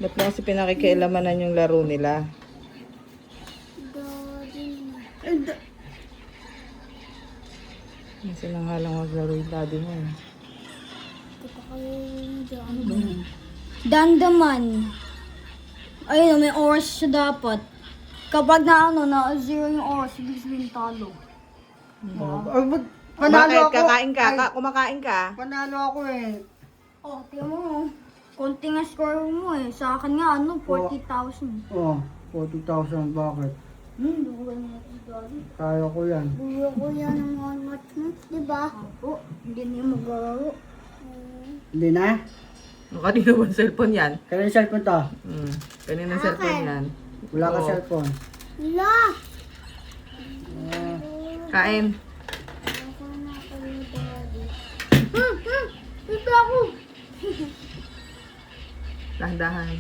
Ba't mo kasi pinakikialamanan yung laro nila? Kasi nanghalang maglaro yung daddy mo eh. Dandaman. Ayun, may oras siya dapat. Kapag na zero yung oras, ibig sabihin talo. Ay, ba't panalo Bakit? ako? Kakain ka? Ay, Kumakain ka? panalo ako eh. Oh, tingnan mo. Konti nga score mo eh. Sa akin nga, 40,000. Oh, 40,000. Bakit? Hindi ko ganyan ito, Daddy. Kaya ko yan. Buya ko yan ng mga match mo, di ba? Opo, hindi niya maglaro. Hindi na? Kanino ba cellphone yan? Kaya yung cellphone to? Kanino cellphone yan? Wala ka Oo. cellphone. Wala! Kain. Ako na kayo, Daddy. Ito ako! Dahan-dahan.